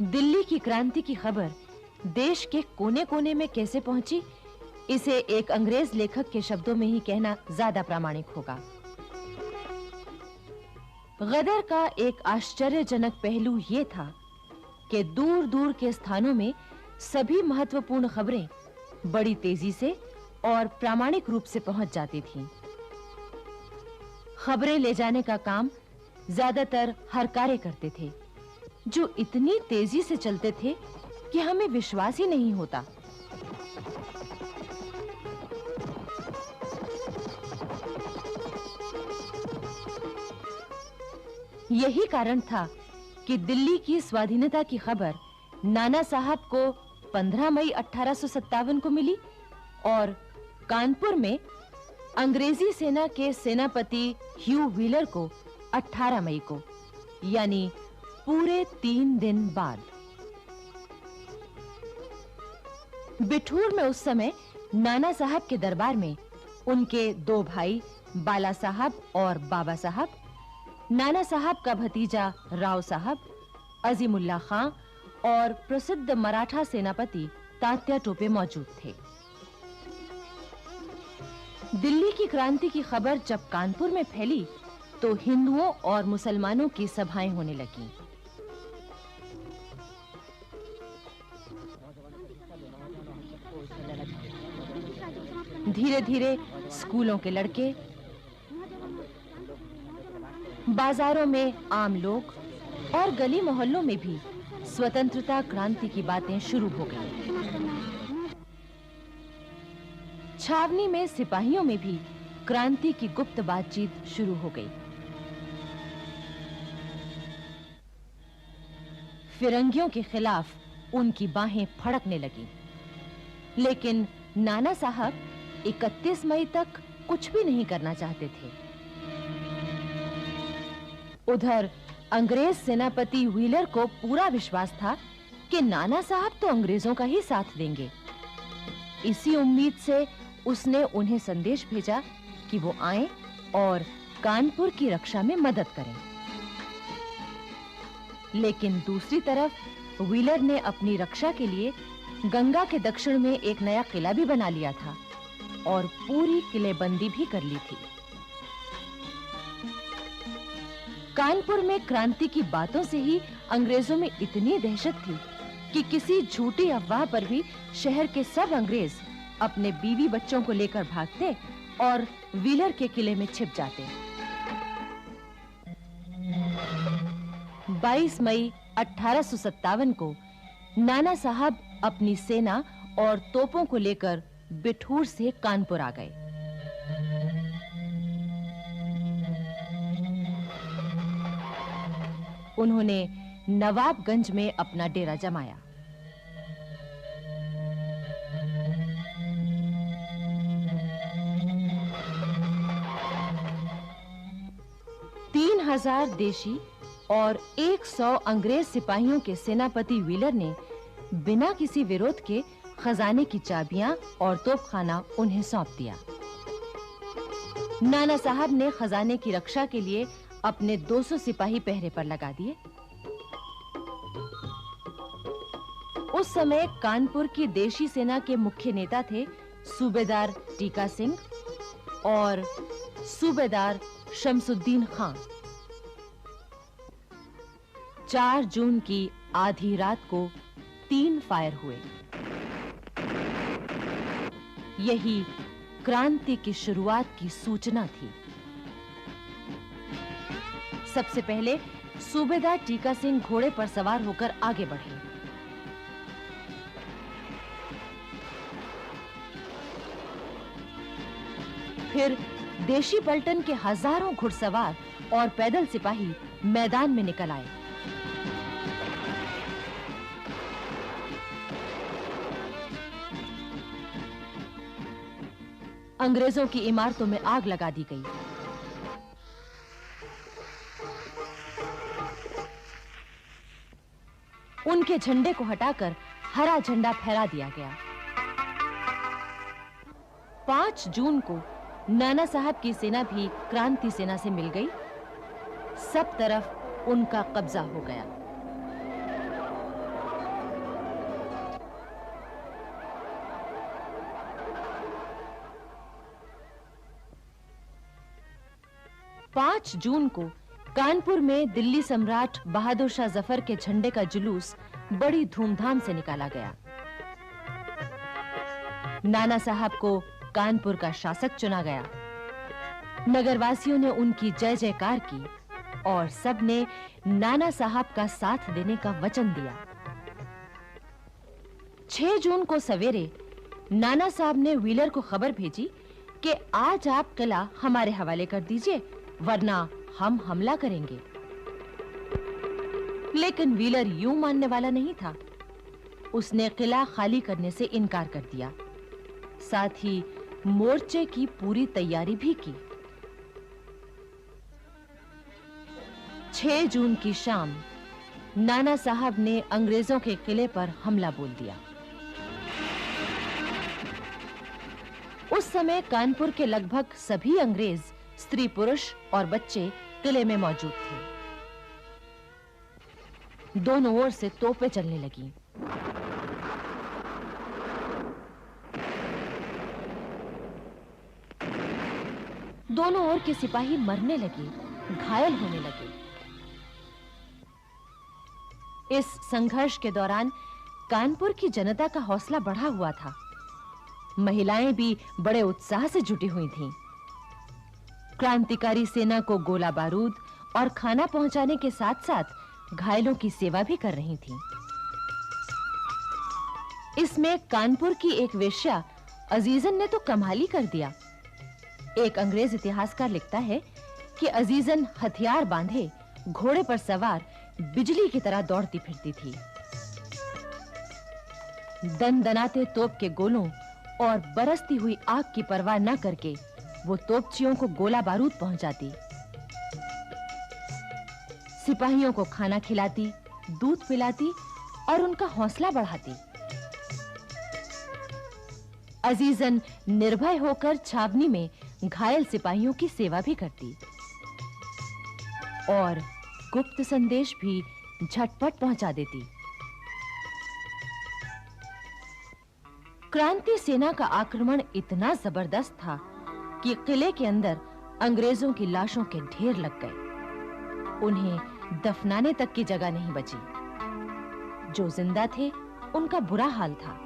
दिल्ली की क्रांति की खबर देश के कोने-कोने में कैसे पहुंची, इसे एक अंग्रेज लेखक के शब्दों में ही कहना ज्यादा प्रामाणिक होगा। गदर का एक आश्चर्यजनक पहलू यह था कि दूर-दूर के स्थानों में सभी महत्वपूर्ण खबरें बड़ी तेजी से और प्रामाणिक रूप से पहुंच जाती थीं। खबरें ले जाने का काम ज्यादातर हरकारे करते थे, जो इतनी तेजी से चलते थे कि हमें विश्वास ही नहीं होता। यही कारण था कि दिल्ली की स्वाधीनता की खबर नाना साहब को 15 मई 1857 को मिली और कानपुर में अंग्रेजी सेना के सेनापति ह्यू व्हीलर को 18 मई को, यानी पूरे 3 दिन बाद। बिठूर में उस समय नाना साहब के दरबार में उनके 2 भाई बाला साहब और बाबा साहब, नाना साहब का भतीजा राव साहब, अजीमुल्ला खां और प्रसिद्ध मराठा सेनापति तात्या टोपे मौजूद थे। दिल्ली की क्रांति की खबर जब कानपुर में फैली तो हिंदुओं और मुसलमानों की सभाएं होने लगीं। धीरे-धीरे स्कूलों के लड़के, बाजारों में आम लोग और गली मोहल्लों में भी स्वतंत्रता क्रांति की बातें शुरू हो गईं। छावनी में सिपाहियों में भी क्रांति की गुप्त बातचीत शुरू हो गई। फिरंगियों के खिलाफ उनकी बाहें फड़कने लगीं। लेकिन नाना साहब 31 मई तक कुछ भी नहीं करना चाहते थे। उधर अंग्रेज सेनापति व्हीलर को पूरा विश्वास था कि नाना साहब तो अंग्रेजों का ही साथ देंगे। इसी उम्मीद से उसने उन्हें संदेश भेजा कि वो आएं और कानपुर की रक्षा में मदद करें। लेकिन दूसरी तरफ व्हीलर ने अपनी रक्षा के लिए गंगा के दक्षिण में एक नया किला भी बना लिया था और पूरी किलेबंदी भी कर ली थी। कानपुर में क्रांति की बातों से ही अंग्रेजों में इतनी दहशत थी कि किसी झूठी अफवाह पर भी शहर के सब अंग्रेज अपने बीवी बच्चों को लेकर भागते और व्हीलर के किले में छिप जाते। 22 मई 1857 को नाना साहब अपनी सेना और तोपों को लेकर बिठूर से कानपुर आ गए। उन्होंने नवाबगंज में अपना डेरा जमाया। तीन 3000 देशी और 100 अंग्रेज सिपाहियों के सेनापति व्हीलर ने बिना किसी विरोध के खजाने की चाबियां और तोपखाना उन्हें सौंप दिया। नाना साहब ने खजाने की रक्षा के लिए अपने 200 सिपाही पहरे पर लगा दिए। उस समय कानपुर की देशी सेना के मुख्य नेता थे सूबेदार टीका सिंह और सूबेदार शमसुद्दीन खां। 4 जून की आधी रात को 3 फायर हुए। यही क्रांति की शुरुआत की सूचना थी। सबसे पहले सूबेदार टीका सिंह घोड़े पर सवार होकर आगे बढ़े। फिर देशी पलटन के हजारों घुड़सवार और पैदल सिपाही मैदान में निकल आए। अंग्रेजों की इमारतों में आग लगा दी गई। उनके झंडे को हटाकर हरा झंडा फहरा दिया गया। 5 जून को नाना साहब की सेना भी क्रांति सेना से मिल गई। सब तरफ उनका कब्जा हो गया। 5 जून को कानपुर में दिल्ली सम्राट बहादुर शाह जफर के झंडे का जुलूस बड़ी धूमधाम से निकाला गया। नाना साहब को कानपुर का शासक चुना गया। नगरवासियों ने उनकी जय जयकार की और सबने नाना साहब का साथ देने का वचन दिया। 6 जून को सवेरे नाना साहब ने व्हीलर को खबर भेजी कि आज आप किला हमारे हवाले कर दीजिए, वरना हम हमला करेंगे। लेकिन व्हीलर यूं मानने वाला नहीं था। उसने किला खाली करने से इनकार कर दिया, साथ ही मोर्चे की पूरी तैयारी भी की। 6 जून की शाम नाना साहब ने अंग्रेजों के किले पर हमला बोल दिया। उस समय कानपुर के लगभग सभी अंग्रेज, स्त्री पुरुष और बच्चे किले में मौजूद थे। दोनों ओर से तोपें चलने लगीं। दोनों ओर के सिपाही मरने लगे, घायल होने लगे। इस संघर्ष के दौरान कानपुर की जनता का हौसला बढ़ा हुआ था। महिलाएं भी बड़े उत्साह से जुटी हुई थीं। क्रांतिकारी सेना को गोला बारूद और खाना पहुंचाने के साथ-साथ घायलों की सेवा भी कर रही थीं। इसमें कानपुर की एक वेश्या अजीजन ने तो कमाल ही कर दिया। एक अंग्रेज इतिहासकार लिखता है कि अजीजन हथियार बांधे घोड़े पर सवार बिजली की तरह दौड़ती फिरती थी। दनदनाते तोप के गोलों और बरसती हुई आग की परवाह न करके वो तोपचियों को गोला बारूद पहुंचाती, सिपाहियों को खाना खिलाती, दूध पिलाती और उनका हौसला बढ़ाती। अजीजन निर्भय होकर छावनी में घायल सिपाहियों की सेवा भी करती और गुप्त संदेश भी झटपट पहुंचा देती। क्रांति सेना का आक्रमण इतना जबरदस्त था कि किले के अंदर अंग्रेजों की लाशों के ढेर लग गए। उन्हें दफनाने तक की जगह नहीं बची। जो जिंदा थे उनका बुरा हाल था।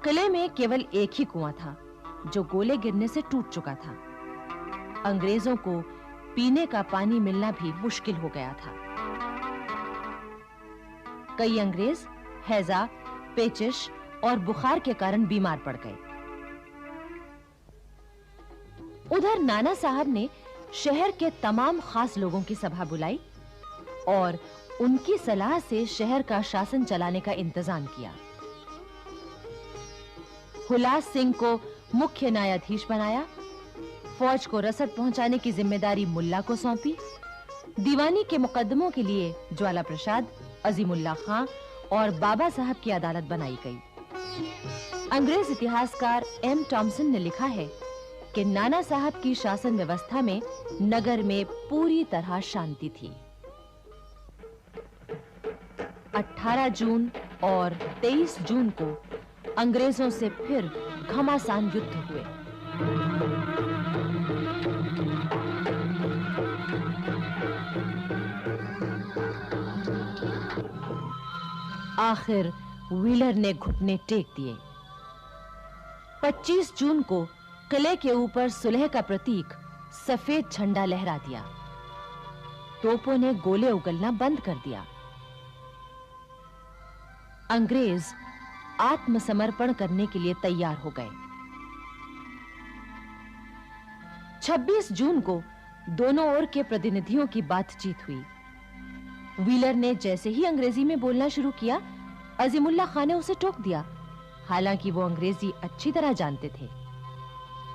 किले में केवल एक ही कुआं था जो गोले गिरने से टूट चुका था। अंग्रेजों को पीने का पानी मिलना भी मुश्किल हो गया था। कई अंग्रेज हैजा, पेचिश और बुखार के कारण बीमार पड़ गए। उधर नाना साहब ने शहर के तमाम खास लोगों की सभा बुलाई और उनकी सलाह से शहर का शासन चलाने का इंतजाम किया। हुलास सिंह को मुख्य न्यायाधीश बनाया, फौज को रसद पहुंचाने की जिम्मेदारी मुल्ला को सौंपी। दीवानी के मुकदमों के लिए ज्वाला प्रसाद, अजीमुल्लाह खां और बाबा साहब की अदालत बनाई गई। अंग्रेज इतिहासकार एम टॉमसन ने लिखा है कि नाना साहब की शासन व्यवस्था में नगर में पूरी तरह शांति थी। 18 जून और 23 जून को अंग्रेजों से फिर घमासान युद्ध हुए। आखिर व्हीलर ने घुटने टेक दिए। 25 जून को किले के ऊपर सुलह का प्रतीक सफेद झंडा लहरा दिया। तोपों ने गोले उगलना बंद कर दिया। अंग्रेज आत्मसमर्पण करने के लिए तैयार हो गए। 26 जून को दोनों ओर के प्रतिनिधियों की बातचीत हुई। व्हीलर ने जैसे ही अंग्रेजी में बोलना शुरू किया, अजीमुल्लाह खान ने उसे टोक दिया, हालांकि वो अंग्रेजी अच्छी तरह जानते थे।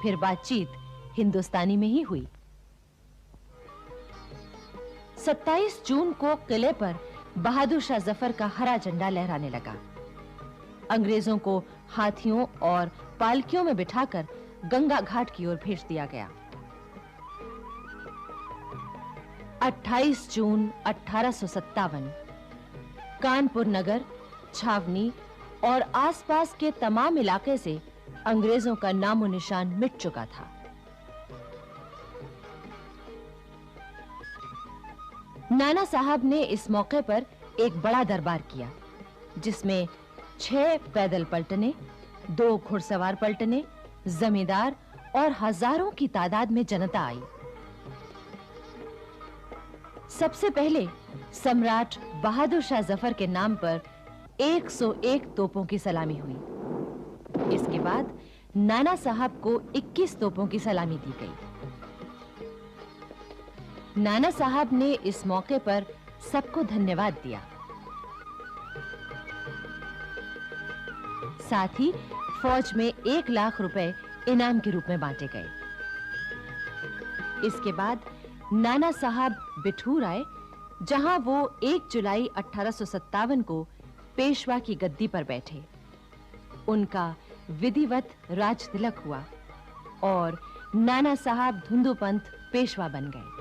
फिर बातचीत हिंदुस्तानी में ही हुई। 27 जून को किले पर बहादुर शाह जफर का हरा झंडा लहराने लगा। अंग्रेजों को हाथियों और पालकियों में बिठाकर गंगा घाट की ओर भेज दिया गया। 28 जून 1857 कानपुर नगर, छावनी और आसपास के तमाम इलाके से अंग्रेजों का नामो निशान मिट चुका था। नाना साहब ने इस मौके पर एक बड़ा दरबार किया, जिसमें 6 पैदल पलटने, 2 घुड़सवार पलटने, जमींदार और हजारों की तादाद में जनता आई। सबसे पहले सम्राट बहादुर शाह जफर के नाम पर 101 तोपों की सलामी हुई। इसके बाद नाना साहब को 21 तोपों की सलामी दी गई। नाना साहब ने इस मौके पर सबको धन्यवाद दिया। साथ ही फौज में 1 लाख रुपए इनाम के रूप में बांटे गए। इसके बाद नाना साहब बिठूर आए, जहां वो 1 जुलाई 1857 को पेशवा की गद्दी पर बैठे। उनका विधिवत राज तिलक हुआ और नाना साहब धुंधुपंत पेशवा बन गए।